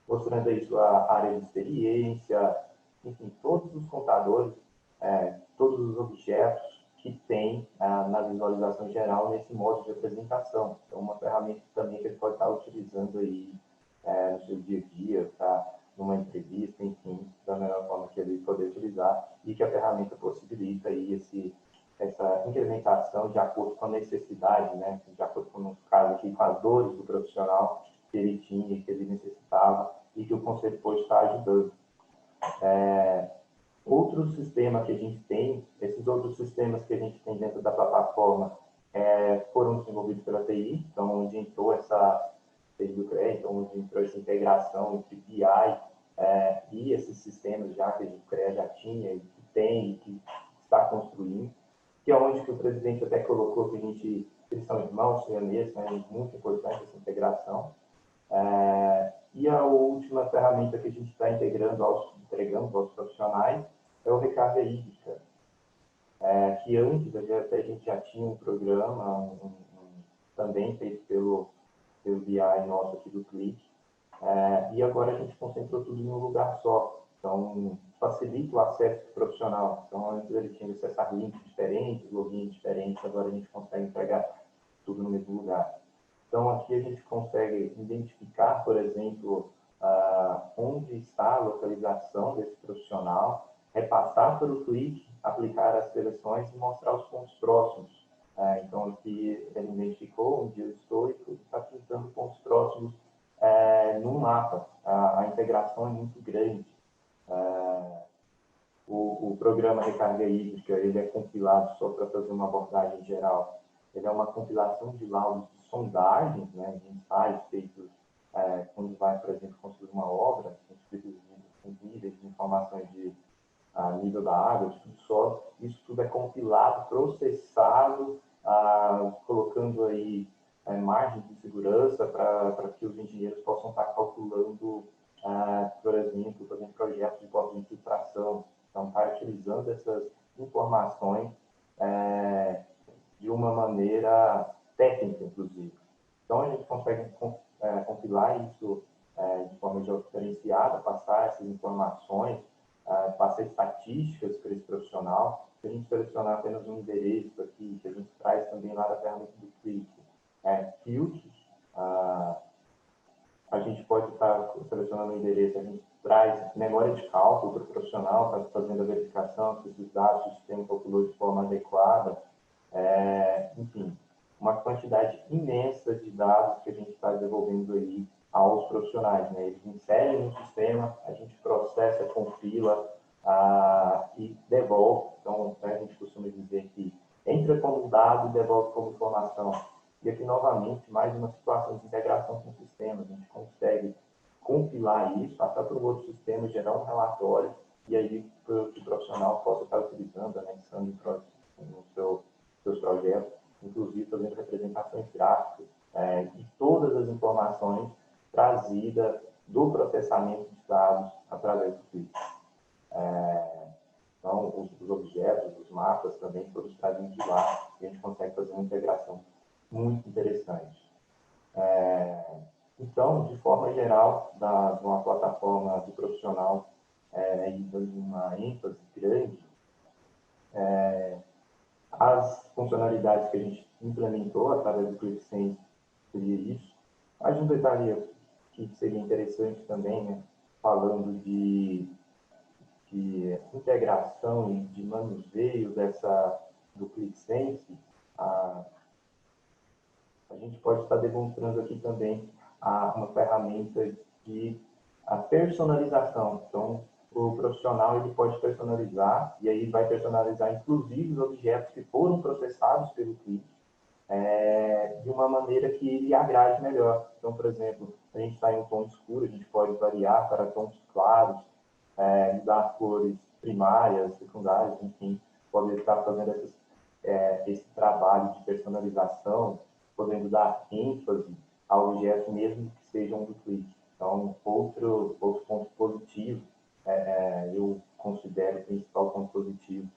Speaker 2: mostrando aí sua área de experiência, enfim, todos os contadores, todos os objetos que tem na visualização geral nesse modo de apresentação. Então, uma ferramenta também que ele pode estar utilizando aí no seu dia a dia, tá? Numa entrevista, enfim, da melhor forma que ele poder utilizar, e que a ferramenta possibilita aí essa incrementação de acordo com a necessidade, né? De acordo com, no caso aqui, com as dores do profissional que ele tinha, que ele necessitava, e que o conselho pode estar ajudando. Outro sistema que a gente tem, esses outros sistemas que a gente tem dentro da plataforma foram desenvolvidos pela TI, então onde entrou então onde entrou essa integração entre BI e esses sistemas já que a gente CREA já tinha, e que tem, e que está construindo, que é onde que o presidente até colocou que eles são irmãos, siameses, né? Muito importante essa integração. E a última ferramenta que a gente está entregando aos profissionais é o Recarga Hídrica, que antes a gente já tinha um programa também feito pelo BI nosso aqui do Click, e agora a gente concentrou tudo em um lugar só. Então, facilita o acesso profissional. Então, antes ele tinha que acessar links diferentes, logins diferentes, agora a gente consegue entregar tudo no mesmo lugar. Então, aqui a gente consegue identificar, por exemplo, onde está a localização desse profissional, repassar pelo Click, aplicar as seleções e mostrar os pontos próximos. Então, aqui ele identificou onde eu estou e está aplicando pontos próximos no mapa. A integração é muito grande. O programa Recarga Hídrica, ele é compilado só para fazer uma abordagem geral. Ele é uma compilação de laudos de sondagens, né, de ensaios feitos quando vai, por exemplo, construir uma obra, com níveis de informações de nível da água, de tudo solo. Isso tudo é compilado, processado, colocando aí margens de segurança para que os engenheiros possam estar calculando, por exemplo, fazendo projetos de porta de infiltração. Então, está utilizando essas informações de uma maneira técnica, inclusive. Então, a gente consegue compilar isso de forma georreferenciada associada a passar essas informações, passar estatísticas para esse profissional. Se a gente selecionar apenas um endereço aqui, que a gente traz também lá da ferramenta do Click, filtros, a gente pode estar selecionando um endereço, a gente traz memória de cálculo para o profissional, está fazendo a verificação se esses dados o sistema calculou de forma adequada, enfim, uma quantidade imensa de dados que a gente está desenvolvendo aí aos profissionais, né? Eles inserem no sistema, a gente processa, compila e devolve. Então, a gente costuma dizer que entra como dado e devolve como informação. E aqui, novamente, mais uma situação de integração com o sistema. A gente consegue compilar isso, passar para o outro sistema, gerar um relatório, e aí que o profissional possa estar utilizando, anexando nos seus projetos, inclusive fazendo representações gráficas, e todas as informações trazidas do processamento de dados através do Click. Então, os objetos, os mapas também, todos trazidos de lá, e a gente consegue fazer uma integração muito interessante. Então, de forma geral, de uma plataforma do profissional e dando uma ênfase grande, as funcionalidades que a gente implementou através do ClickSense seria isso. Mais um detalhe que seria interessante também, né, falando de integração e de manuseio do ClickSense, a gente pode estar demonstrando aqui também uma ferramenta de personalização. Então, o profissional ele pode personalizar, e aí vai personalizar inclusive os objetos que foram processados pelo Click, de uma maneira que lhe agrade melhor. Então, por exemplo, a gente está em um tom escuro, a gente pode variar para tons claros, dar cores primárias, secundárias, enfim, pode estar fazendo esse trabalho de personalização, podendo dar ênfase ao objeto mesmo que seja um do Click. Então, outro ponto positivo, eu considero o principal ponto positivo,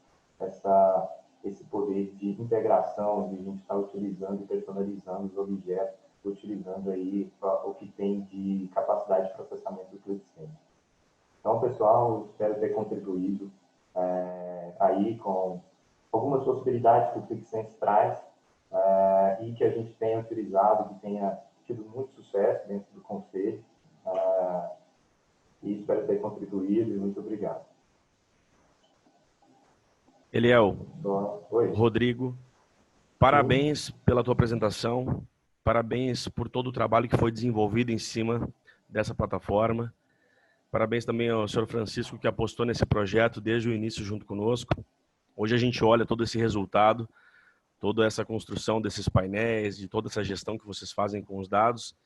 Speaker 2: esse poder de integração, de a gente estar utilizando e personalizando os objetos, utilizando aí o que tem de capacidade de processamento do ClickSense. Então, pessoal, espero ter contribuído aí com algumas possibilidades que o ClickSense traz e que a gente tenha utilizado, que tenha tido muito sucesso dentro do conselho. E espero ter contribuído e muito obrigado.
Speaker 3: Eliel, Rodrigo, parabéns pela tua apresentação, parabéns por todo o trabalho que foi desenvolvido em cima dessa plataforma. Parabéns também ao senhor Francisco, que apostou nesse projeto desde o início junto conosco. Hoje a gente olha todo esse resultado, toda essa construção desses painéis, de toda essa gestão que vocês fazem com os dados.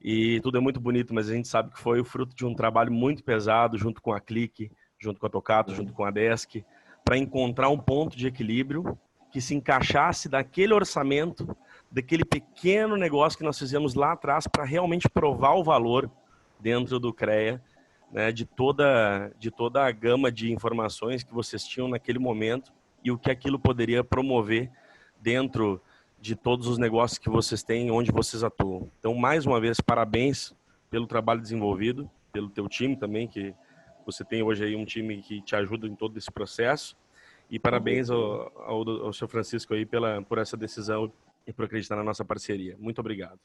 Speaker 3: E tudo é muito bonito, mas a gente sabe que foi o fruto de um trabalho muito pesado, junto com a Click, junto com a Tocato, junto com a Desk, para encontrar um ponto de equilíbrio que se encaixasse daquele orçamento, daquele pequeno negócio que nós fizemos lá atrás para realmente provar o valor dentro do CREA, né, de toda a gama de informações que vocês tinham naquele momento e o que aquilo poderia promover dentro de todos os negócios que vocês têm, onde vocês atuam. Então, mais uma vez, parabéns pelo trabalho desenvolvido, pelo teu time também, que você tem hoje aí um time que te ajuda em todo esse processo. E parabéns ao seu Francisco aí por essa decisão e por acreditar na nossa parceria. Muito obrigado.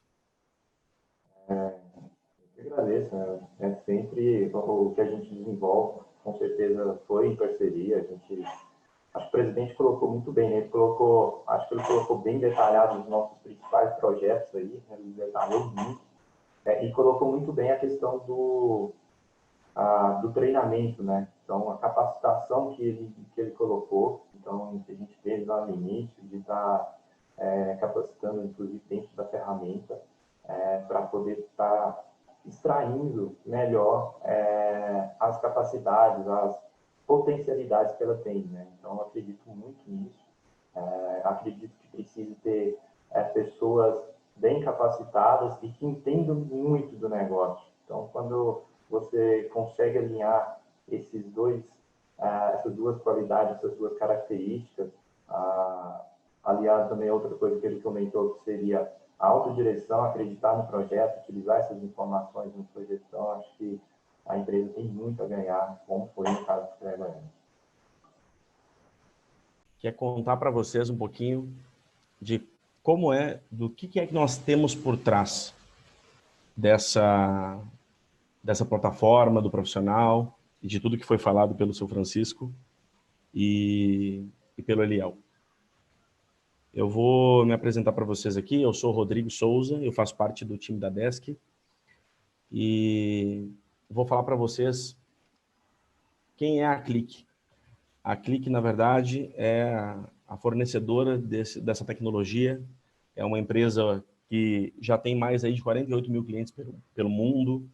Speaker 2: Eu agradeço, né? Sempre o que a gente desenvolve, com certeza foi em parceria. Acho que o presidente colocou muito bem, né? Acho que ele colocou bem detalhado os nossos principais projetos aí, né? Ele detalhou muito, e colocou muito bem a questão do treinamento, né? Então, a capacitação que ele colocou, então, que a gente fez lá no início, de estar capacitando, inclusive, dentro da ferramenta, para poder estar extraindo melhor as capacidades, as potencialidades que ela tem, né? Então, eu acredito muito nisso. Acredito que precisa ter pessoas bem capacitadas e que entendam muito do negócio. Então, quando você consegue alinhar essas duas qualidades, essas duas características, aliado também a outra coisa que ele comentou, que seria a autodireção, acreditar no projeto, utilizar essas informações no projeto, acho que a empresa tem muito a ganhar, como foi no caso do CREA Goiás.
Speaker 3: Quer contar para vocês um pouquinho de como do que é que nós temos por trás dessa plataforma do profissional e de tudo que foi falado pelo seu Francisco e pelo Eliel. Eu vou me apresentar para vocês aqui. Eu sou Rodrigo Souza, eu faço parte do time da Desk e vou falar para vocês quem é a Click. A Click, na verdade, é a fornecedora dessa tecnologia. É uma empresa que já tem mais aí de 48 mil clientes pelo mundo,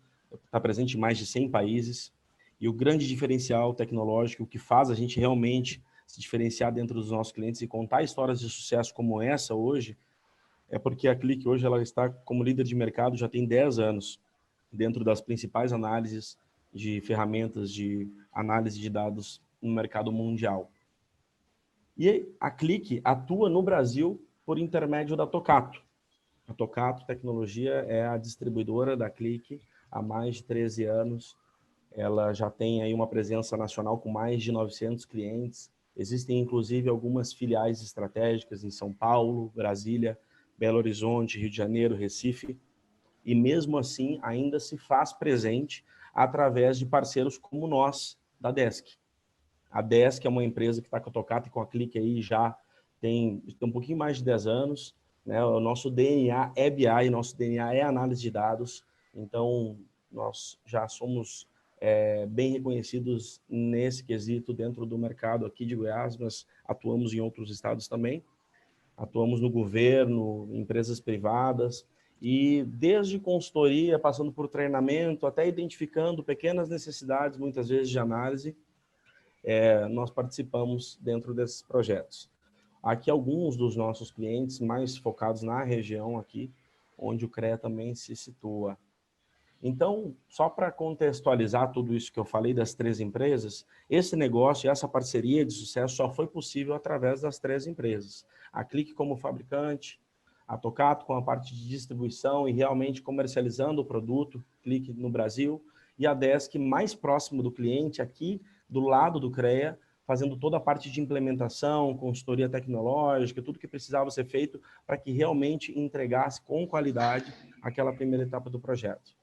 Speaker 3: está presente em mais de 100 países. E o grande diferencial tecnológico, o que faz a gente realmente se diferenciar dentro dos nossos clientes e contar histórias de sucesso como essa hoje, é porque a Click hoje ela está como líder de mercado já tem 10 anos, dentro das principais análises de ferramentas de análise de dados no mercado mundial. E a Click atua no Brasil por intermédio da Tocato. A Tocato Tecnologia é a distribuidora da Click há mais de 13 anos. Ela já tem aí uma presença nacional com mais de 900 clientes. Existem, inclusive, algumas filiais estratégicas em São Paulo, Brasília, Belo Horizonte, Rio de Janeiro, Recife. E, mesmo assim, ainda se faz presente através de parceiros como nós, da Desk. A Desk é uma empresa que está com a Tocato e com a Click aí já tem um pouquinho mais de 10 anos. Né? O nosso DNA é BI, nosso DNA é análise de dados. Então, nós já somos bem reconhecidos nesse quesito dentro do mercado aqui de Goiás, mas atuamos em outros estados também. Atuamos no governo, em empresas privadas, e desde consultoria, passando por treinamento, até identificando pequenas necessidades, muitas vezes de análise, nós participamos dentro desses projetos. Aqui alguns dos nossos clientes mais focados na região aqui, onde o CREA também se situa. Então, só para contextualizar tudo isso que eu falei das 3 empresas, esse negócio e essa parceria de sucesso só foi possível através das 3 empresas. A Click como fabricante, a Tocato com a parte de distribuição e realmente comercializando o produto, Click no Brasil, e a Desk mais próximo do cliente aqui, do lado do CREA, fazendo toda a parte de implementação, consultoria tecnológica, tudo que precisava ser feito para que realmente entregasse com qualidade aquela primeira etapa do projeto.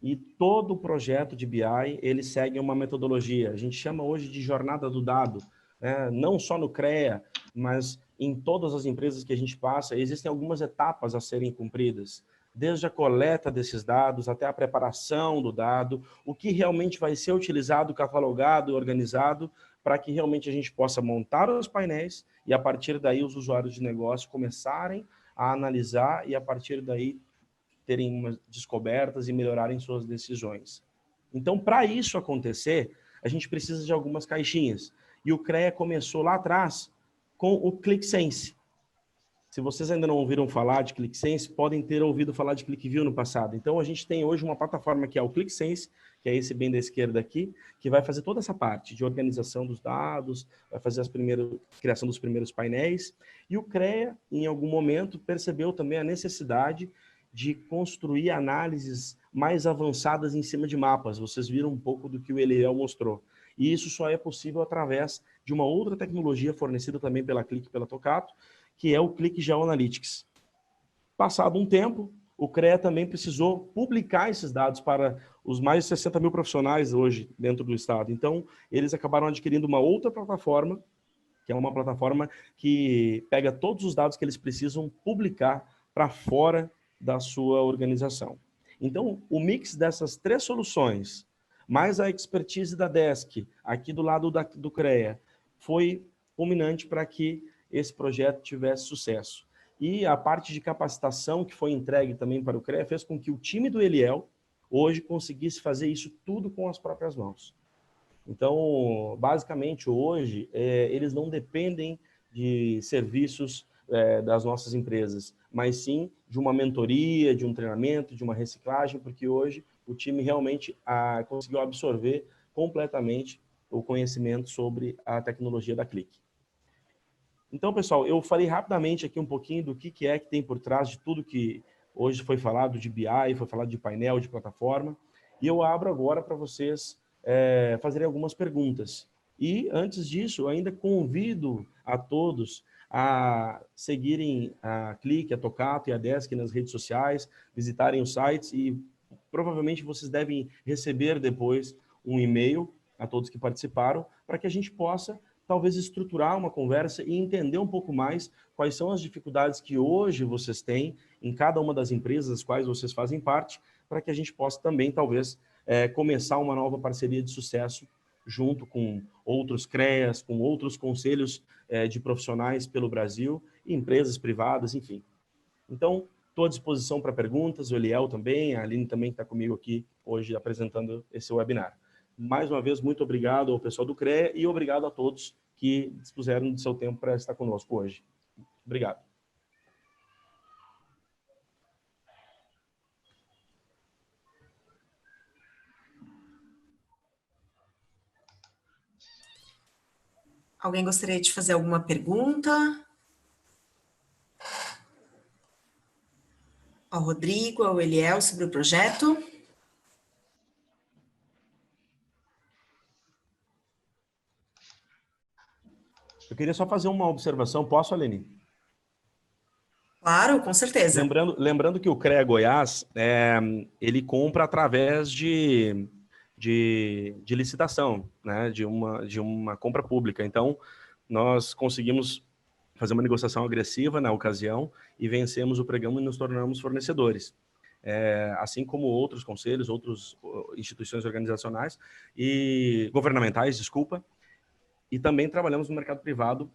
Speaker 3: E todo o projeto de BI, ele segue uma metodologia. A gente chama hoje de jornada do dado, né? Não só no CREA, mas em todas as empresas que a gente passa, existem algumas etapas a serem cumpridas. Desde a coleta desses dados até a preparação do dado, o que realmente vai ser utilizado, catalogado e organizado para que realmente a gente possa montar os painéis e, a partir daí, os usuários de negócio começarem a analisar e, a partir daí, terem umas descobertas e melhorarem suas decisões. Então, para isso acontecer, a gente precisa de algumas caixinhas. E o CREA começou lá atrás com o ClickSense. Se vocês ainda não ouviram falar de ClickSense, podem ter ouvido falar de ClickView no passado. Então, a gente tem hoje uma plataforma que é o ClickSense, que é esse bem da esquerda aqui, que vai fazer toda essa parte de organização dos dados, vai fazer criação dos primeiros painéis. E o CREA, em algum momento, percebeu também a necessidade de construir análises mais avançadas em cima de mapas. Vocês viram um pouco do que o Eliel mostrou. E isso só é possível através de uma outra tecnologia fornecida também pela Click e pela Tocato, que é o Click Geoanalytics. Passado um tempo, o CREA também precisou publicar esses dados para os mais de 60 mil profissionais hoje dentro do estado. Então, eles acabaram adquirindo uma outra plataforma, que é uma plataforma que pega todos os dados que eles precisam publicar para fora da sua organização. Então, o mix dessas 3 soluções, mais a expertise da Desk, aqui do lado do CREA, foi culminante para que esse projeto tivesse sucesso. E a parte de capacitação que foi entregue também para o CREA fez com que o time do Eliel hoje conseguisse fazer isso tudo com as próprias mãos. Então, basicamente, hoje, eles não dependem de serviços das nossas empresas, mas sim de uma mentoria, de um treinamento, de uma reciclagem, porque hoje o time realmente conseguiu absorver completamente o conhecimento sobre a tecnologia da Click. Então, pessoal, eu falei rapidamente aqui um pouquinho do que tem por trás de tudo que hoje foi falado de BI, foi falado de painel, de plataforma. e eu abro agora para vocês fazerem algumas perguntas. E, antes disso, eu ainda convido a todos a seguirem a Clique, a Tocato e a Desk nas redes sociais, visitarem os sites e provavelmente vocês devem receber depois um e-mail a todos que participaram, para que a gente possa talvez estruturar uma conversa e entender um pouco mais quais são as dificuldades que hoje vocês têm em cada uma das empresas das quais vocês fazem parte, para que a gente possa também, talvez, começar uma nova parceria de sucesso junto com outros CREAs, com outros conselhos de profissionais pelo Brasil, empresas privadas, enfim. Então, estou à disposição para perguntas, o Eliel também, a Aline também está comigo aqui hoje apresentando esse webinar. Mais uma vez, muito obrigado ao pessoal do CREA e obrigado a todos que dispuseram do seu tempo para estar conosco hoje. Obrigado.
Speaker 4: Alguém gostaria de fazer alguma pergunta? Ao Rodrigo, ao Eliel, sobre o projeto?
Speaker 3: Eu queria só fazer uma observação. Posso, Aline?
Speaker 4: Claro, com certeza.
Speaker 3: Lembrando que o CREA Goiás, ele compra através de licitação, né? de uma compra pública. Então, nós conseguimos fazer uma negociação agressiva na ocasião e vencemos o pregão e nos tornamos fornecedores. Assim como outros conselhos, outras instituições organizacionais e governamentais, desculpa, e também trabalhamos no mercado privado,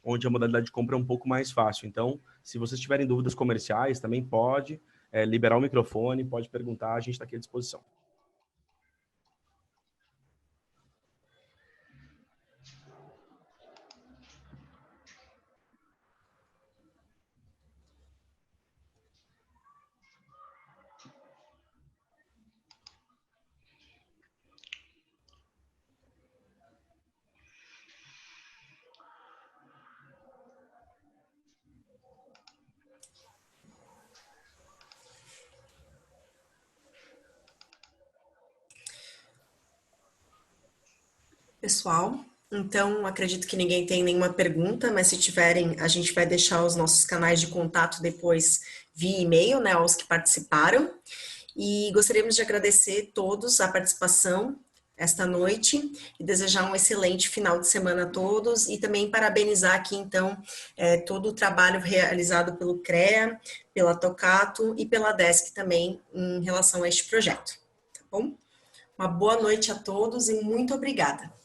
Speaker 3: onde a modalidade de compra é um pouco mais fácil. Então, se vocês tiverem dúvidas comerciais, também pode liberar o microfone, pode perguntar, a gente está aqui à disposição.
Speaker 4: Pessoal, então acredito que ninguém tem nenhuma pergunta, mas se tiverem, a gente vai deixar os nossos canais de contato depois via e-mail, né, aos que participaram. E gostaríamos de agradecer todos a participação esta noite e desejar um excelente final de semana a todos e também parabenizar aqui, então, todo o trabalho realizado pelo CREA, pela Tocato e pela Desk também em relação a este projeto, tá bom? Uma boa noite a todos e muito obrigada.